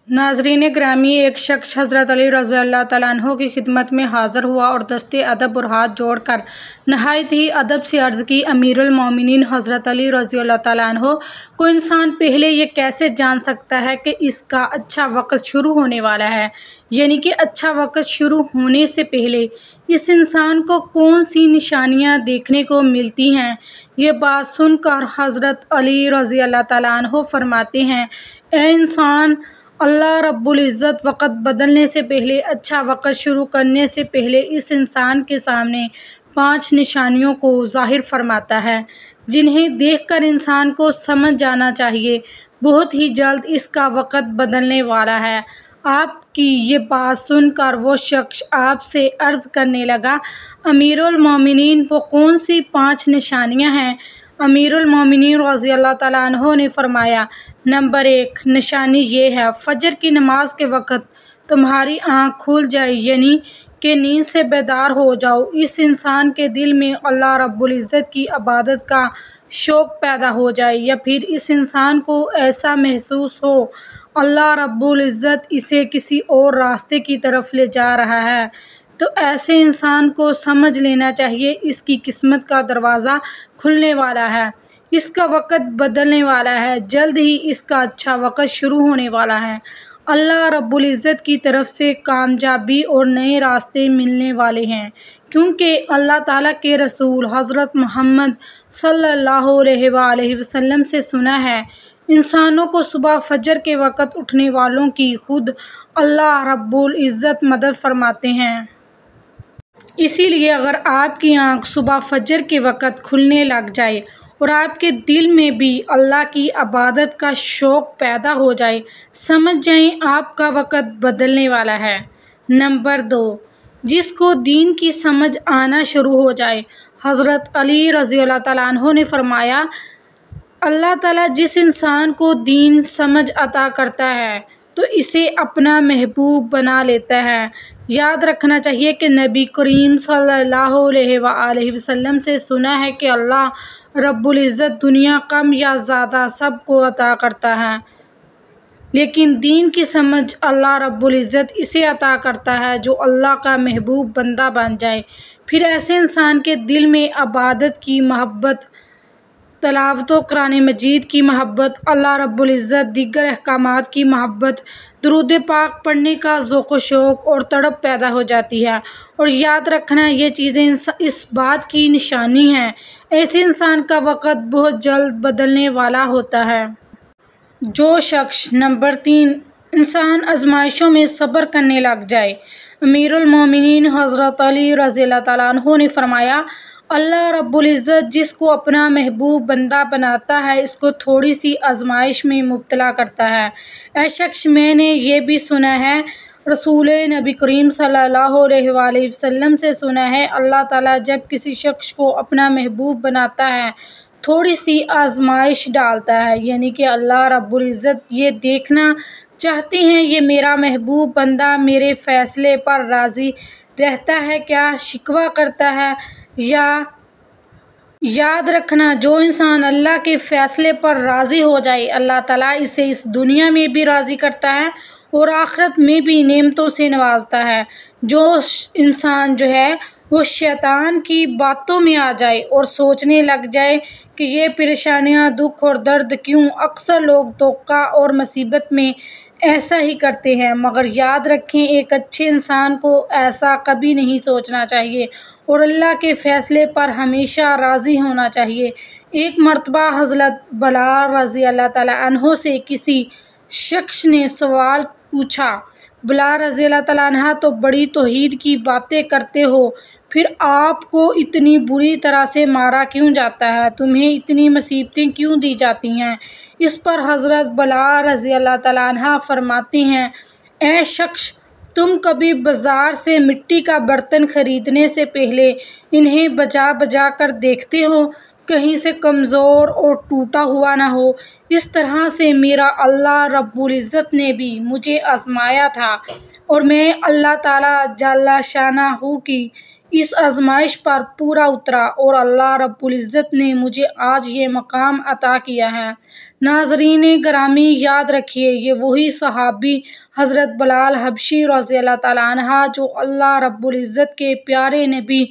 ناظرین گرامی، ایک شخص حضرت علی رضی اللہ تعالیٰ عنہ کی خدمت میں حاضر ہوا اور دست ادب اور ہاتھ جوڑ کر نہایت ہی ادب سے عرض کی، امیر المومنین حضرت علی رضی اللہ تعالیٰ عنہ کو انسان پہلے یہ کیسے جان سکتا ہے کہ اس کا اچھا وقت شروع ہونے والا ہے؟ یعنی کہ اچھا وقت شروع ہونے سے پہلے اس انسان کو کون سی نشانیاں دیکھنے کو ملتی ہیں؟ یہ بات سن کر حضرت علی رضی اللہ تعالیٰ عنہ فرماتے ہیں، اے انسان، اللہ رب العزت وقت بدلنے سے پہلے، اچھا وقت شروع کرنے سے پہلے اس انسان کے سامنے 5 نشانیوں کو ظاہر فرماتا ہے، جنہیں دیکھ کر انسان کو سمجھ جانا چاہیے بہت ہی جلد اس کا وقت بدلنے والا ہے۔ آپ کی یہ بات سن کر وہ شخص آپ سے عرض کرنے لگا، امیر المومنین وہ کون سی 5 نشانیاں ہیں؟ امیر المومنین رضی اللہ تعالیٰ عنہ نے فرمایا، نمبر 1 نشانی یہ ہے، فجر کی نماز کے وقت تمہاری آنکھ کھل جائے، یعنی کہ نیند سے بیدار ہو جاؤ۔ اس انسان کے دل میں اللہ رب العزت کی عبادت کا شوق پیدا ہو جائے، یا پھر اس انسان کو ایسا محسوس ہو اللہ رب العزت اسے کسی اور راستے کی طرف لے جا رہا ہے، تو ایسے انسان کو سمجھ لینا چاہیے اس کی قسمت کا دروازہ کھلنے والا ہے، اس کا وقت بدلنے والا ہے، جلد ہی اس کا اچھا وقت شروع ہونے والا ہے، اللہ رب العزت کی طرف سے کامیابی اور نئے راستے ملنے والے ہیں، کیونکہ اللہ تعالیٰ کے رسول حضرت محمد صلی اللہ علیہ وآلہ وسلم سے سنا ہے، انسانوں کو صبح فجر کے وقت اٹھنے والوں کی خود اللہ رب العزت مدد فرماتے ہیں۔ اسی لیے اگر آپ کی آنکھ صبح فجر کے وقت کھلنے لگ جائے اور آپ کے دل میں بھی اللہ کی عبادت کا شوق پیدا ہو جائے، سمجھ جائیں آپ کا وقت بدلنے والا ہے۔ نمبر 2 جس کو دین کی سمجھ آنا شروع ہو جائے، حضرت علی رضی اللہ تعالیٰ عنہ نے فرمایا، اللہ تعالیٰ جس انسان کو دین سمجھ عطا کرتا ہے تو اسے اپنا محبوب بنا لیتا ہے۔ یاد رکھنا چاہیے کہ نبی کریم صلی اللہ علیہ وآلہ وسلم سے سنا ہے کہ اللہ رب العزت دنیا کم یا زیادہ سب کو عطا کرتا ہے، لیکن دین کی سمجھ اللہ رب العزت اسے عطا کرتا ہے جو اللہ کا محبوب بندہ بن جائے۔ پھر ایسے انسان کے دل میں عبادت کی محبت، تلاوت و قرآن مجید کی محبت، اللہ رب العزت دیگر احکامات کی محبت، درود پاک پڑھنے کا ذوق و شوق اور تڑپ پیدا ہو جاتی ہے۔ اور یاد رکھنا یہ چیزیں اس بات کی نشانی ہیں، ایسے انسان کا وقت بہت جلد بدلنے والا ہوتا ہے۔ جو شخص نمبر 3 انسان آزمائشوں میں صبر کرنے لگ جائے، امیر المومنین حضرت علی رضی اللہ تعالیٰ عنہ نے فرمایا، اللہ رب العزت جس کو اپنا محبوب بندہ بناتا ہے اس کو تھوڑی سی آزمائش میں مبتلا کرتا ہے۔ اے شخص، میں نے یہ بھی سنا ہے، رسول نبی کریم صلی اللہ علیہ وآلہ وسلم سے سنا ہے، اللہ تعالیٰ جب کسی شخص کو اپنا محبوب بناتا ہے تھوڑی سی آزمائش ڈالتا ہے، یعنی کہ اللہ رب العزت یہ دیکھنا چاہتے ہیں یہ میرا محبوب بندہ میرے فیصلے پر راضی رہتا ہے کیا شکوہ کرتا ہے یا۔ یاد رکھنا جو انسان اللہ کے فیصلے پر راضی ہو جائے، اللہ تعالیٰ اسے اس دنیا میں بھی راضی کرتا ہے اور آخرت میں بھی نعمتوں سے نوازتا ہے۔ جو انسان وہ شیطان کی باتوں میں آ جائے اور سوچنے لگ جائے کہ یہ پریشانیاں، دکھ اور درد کیوں، اکثر لوگ دھوکہ اور مصیبت میں ایسا ہی کرتے ہیں، مگر یاد رکھیں ایک اچھے انسان کو ایسا کبھی نہیں سوچنا چاہیے اور اللہ کے فیصلے پر ہمیشہ راضی ہونا چاہیے۔ ایک مرتبہ حضرت بلال رضی اللہ تعالیٰ عنہ سے کسی شخص نے سوال پوچھا، بلال رضی اللہ تعالیٰ عنہ تو بڑی توحید کی باتیں کرتے ہو، پھر آپ کو اتنی بری طرح سے مارا کیوں جاتا ہے، تمہیں اتنی مصیبتیں کیوں دی جاتی ہیں؟ اس پر حضرت بلال رضی اللہ تعالیٰ عنہ فرماتے ہیں، اے شخص، تم کبھی بازار سے مٹی کا برتن خریدنے سے پہلے انہیں بجا بجا کر دیکھتے ہو، کہیں سے کمزور اور ٹوٹا ہوا نہ ہو؟ اس طرح سے میرا اللہ رب العزت نے بھی مجھے آزمایا تھا اور میں اللہ تعالیٰ جل شانہ کی اس آزمائش پر پورا اترا اور اللہ رب العزت نے مجھے آج یہ مقام عطا کیا ہے۔ ناظرین گرامی، یاد رکھیے یہ وہی صحابی حضرت بلال حبشی رضی اللہ تعالیٰ عنہ جو اللہ رب العزت کے پیارے نبی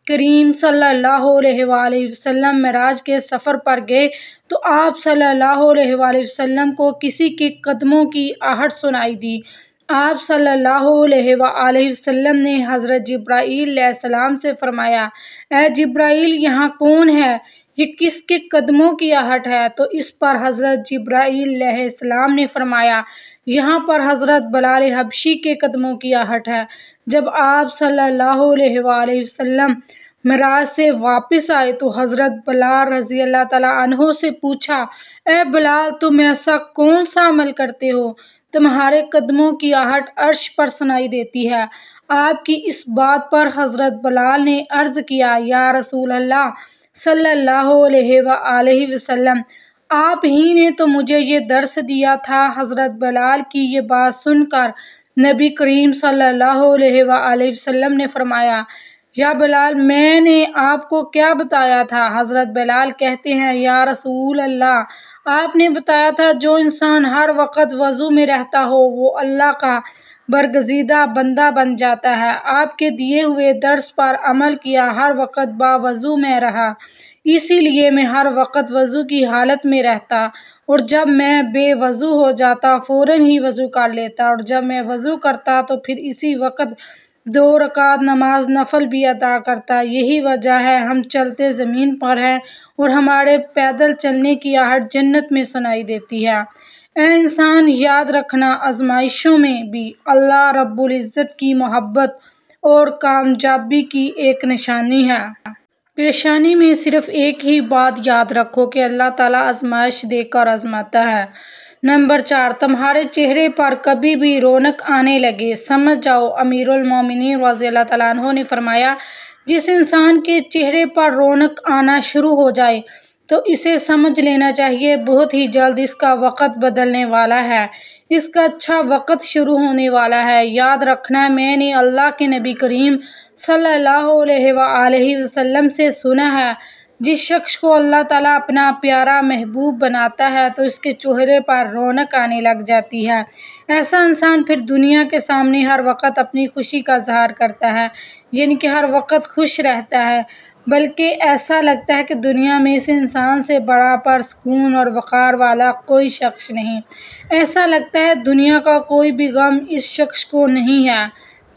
کریم صلی اللہ علیہ وآلہ وسلم معراج کے سفر پر گئے تو آپ صلی اللہ علیہ وآلہ وسلم کو کسی کے قدموں کی آہٹ سنائی دی۔ آپ صلی اللہ علیہ وآلہ وسلم نے حضرت جبرائیل علیہ السلام سے فرمایا، اے جبرائیل، یہاں کون ہے؟ یہ کس کے قدموں کی آہٹ ہے؟ تو اس پر حضرت جبرائیل علیہ السلام نے فرمایا، یہاں پر حضرت بلال حبشی کے قدموں کی آہٹ ہے۔ جب آپ صلی اللہ علیہ وآلہ وسلم معراج سے واپس آئے تو حضرت بلال رضی اللہ تعالیٰ عنہ سے پوچھا، اے بلال، تم ایسا کون سا عمل کرتے ہو؟ تمہارے قدموں کی آہٹ عرش پر سنائی دیتی ہے۔ آپ کی اس بات پر حضرت بلال نے عرض کیا، یا رسول اللہ صلی اللہ علیہ وآلہ وسلم، آپ ہی نے تو مجھے یہ درس دیا تھا۔ حضرت بلال کی یہ بات سن کر نبی کریم صلی اللہ علیہ وآلہ وسلم نے فرمایا، یا بلال، میں نے آپ کو کیا بتایا تھا؟ حضرت بلال کہتے ہیں، یا رسول اللہ، آپ نے بتایا تھا جو انسان ہر وقت وضو میں رہتا ہو وہ اللہ کا برگزیدہ بندہ بن جاتا ہے۔ آپ کے دیے ہوئے درس پر عمل کیا، ہر وقت باوضو میں رہا، اسی لیے میں ہر وقت وضو کی حالت میں رہتا، اور جب میں بے وضو ہو جاتا فوراً ہی وضو کر لیتا، اور جب میں وضو کرتا تو پھر اسی وقت 2 رکعت نماز نفل بھی ادا کرتا۔ یہی وجہ ہے ہم چلتے زمین پر ہیں اور ہمارے پیدل چلنے کی آہٹ جنت میں سنائی دیتی ہے۔ اے انسان، یاد رکھنا، آزمائشوں میں بھی اللہ رب العزت کی محبت اور کامیابی کی ایک نشانی ہے۔ پریشانی میں صرف ایک ہی بات یاد رکھو کہ اللہ تعالیٰ آزمائش دے کر آزماتا ہے۔ نمبر 4، تمہارے چہرے پر کبھی بھی رونق آنے لگے، سمجھ جاؤ۔ امیر المومنین رضی اللہ تعالیٰ عنہ نے فرمایا، جس انسان کے چہرے پر رونق آنا شروع ہو جائے تو اسے سمجھ لینا چاہیے بہت ہی جلد اس کا وقت بدلنے والا ہے، اس کا اچھا وقت شروع ہونے والا ہے۔ یاد رکھنا، میں نے اللہ کے نبی کریم صلی اللہ علیہ وآلہ وسلم سے سنا ہے، جس شخص کو اللہ تعالیٰ اپنا پیارا محبوب بناتا ہے تو اس کے چہرے پر رونق آنے لگ جاتی ہے۔ ایسا انسان پھر دنیا کے سامنے ہر وقت اپنی خوشی کا اظہار کرتا ہے، یعنی کہ ہر وقت خوش رہتا ہے، بلکہ ایسا لگتا ہے کہ دنیا میں اس انسان سے بڑا پرسکون اور وقار والا کوئی شخص نہیں۔ ایسا لگتا ہے دنیا کا کوئی بھی غم اس شخص کو نہیں ہے۔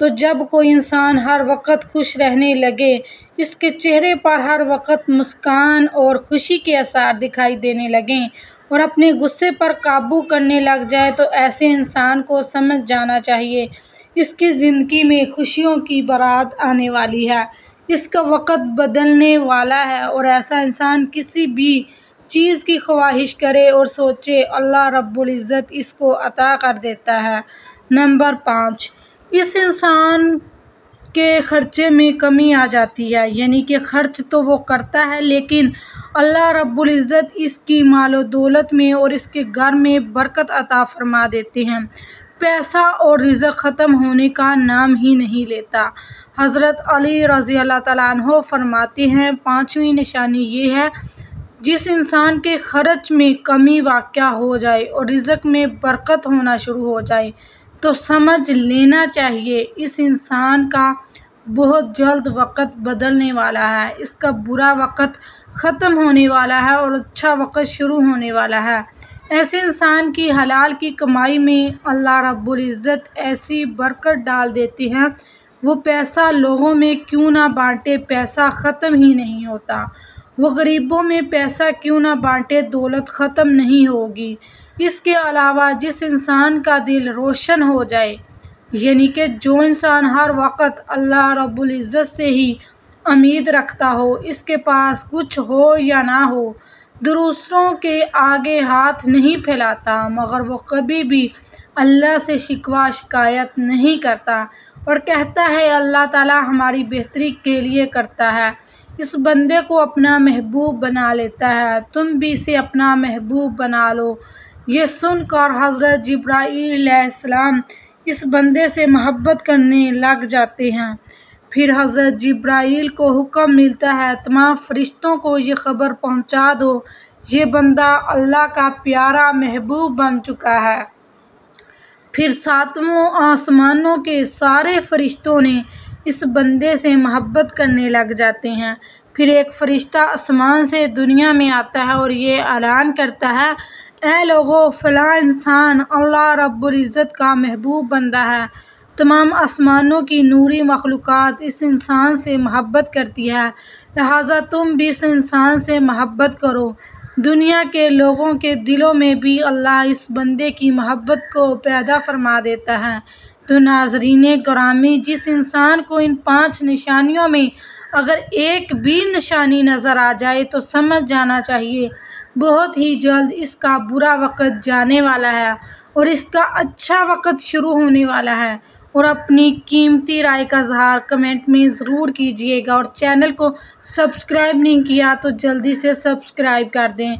تو جب کوئی انسان ہر وقت خوش رہنے لگے، اس کے چہرے پر ہر وقت مسکان اور خوشی کے آثار دکھائی دینے لگیں اور اپنے غصے پر قابو کرنے لگ جائے تو ایسے انسان کو سمجھ جانا چاہیے اس کی زندگی میں خوشیوں کی بارات آنے والی ہے، اس کا وقت بدلنے والا ہے، اور ایسا انسان کسی بھی چیز کی خواہش کرے اور سوچے اللہ رب العزت اس کو عطا کر دیتا ہے۔ نمبر 5، اس انسان کے خرچے میں کمی آ جاتی ہے، یعنی کہ خرچ تو وہ کرتا ہے لیکن اللہ رب العزت اس کی مال و دولت میں اور اس کے گھر میں برکت عطا فرما دیتے ہیں، پیسہ اور رزق ختم ہونے کا نام ہی نہیں لیتا۔ حضرت علی رضی اللہ تعالیٰ عنہ فرماتے ہیں، 5ویں نشانی یہ ہے، جس انسان کے خرچ میں کمی واقع ہو جائے اور رزق میں برکت ہونا شروع ہو جائے تو سمجھ لینا چاہیے اس انسان کا بہت جلد وقت بدلنے والا ہے، اس کا برا وقت ختم ہونے والا ہے اور اچھا وقت شروع ہونے والا ہے۔ ایسے انسان کی حلال کی کمائی میں اللہ رب العزت ایسی برکت ڈال دیتے ہیں، وہ پیسہ لوگوں میں کیوں نہ بانٹے پیسہ ختم ہی نہیں ہوتا، وہ غریبوں میں پیسہ کیوں نہ بانٹے دولت ختم نہیں ہوگی۔ اس کے علاوہ جس انسان کا دل روشن ہو جائے، یعنی کہ جو انسان ہر وقت اللہ رب العزت سے ہی امید رکھتا ہو، اس کے پاس کچھ ہو یا نہ ہو، دوسروں کے آگے ہاتھ نہیں پھیلاتا، مگر وہ کبھی بھی اللہ سے شکوہ شکایت نہیں کرتا اور کہتا ہے اللہ تعالیٰ ہماری بہتری کے لیے کرتا ہے، اس بندے کو اپنا محبوب بنا لیتا ہے، تم بھی اسے اپنا محبوب بنا لو۔ یہ سن کر حضرت جبرائیل علیہ السلام اس بندے سے محبت کرنے لگ جاتے ہیں۔ پھر حضرت جبرائیل کو حکم ملتا ہے تمام فرشتوں کو یہ خبر پہنچا دو، یہ بندہ اللہ کا پیارا محبوب بن چکا ہے۔ پھر ساتوں آسمانوں کے سارے فرشتوں نے اس بندے سے محبت کرنے لگ جاتے ہیں۔ پھر ایک فرشتہ آسمان سے دنیا میں آتا ہے اور یہ اعلان کرتا ہے، اے لوگو، فلاں انسان اللہ رب العزت کا محبوب بندہ ہے۔ تمام آسمانوں کی نوری مخلوقات اس انسان سے محبت کرتی ہے، لہٰذا تم بھی اس انسان سے محبت کرو۔ دنیا کے لوگوں کے دلوں میں بھی اللہ اس بندے کی محبت کو پیدا فرما دیتا ہے۔ تو ناظرین گرامی، جس انسان کو ان 5 نشانیوں میں اگر ایک بھی نشانی نظر آ جائے تو سمجھ جانا چاہیے بہت ہی جلد اس کا برا وقت جانے والا ہے اور اس کا اچھا وقت شروع ہونے والا ہے۔ اور اپنی قیمتی رائے کا اظہار کمنٹ میں ضرور کیجیے گا، اور چینل کو سبسکرائب نہیں کیا تو جلدی سے سبسکرائب کر دیں،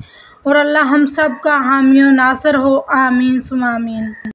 اور اللہ ہم سب کا حامی و ناصر ہو، آمین ثم آمین۔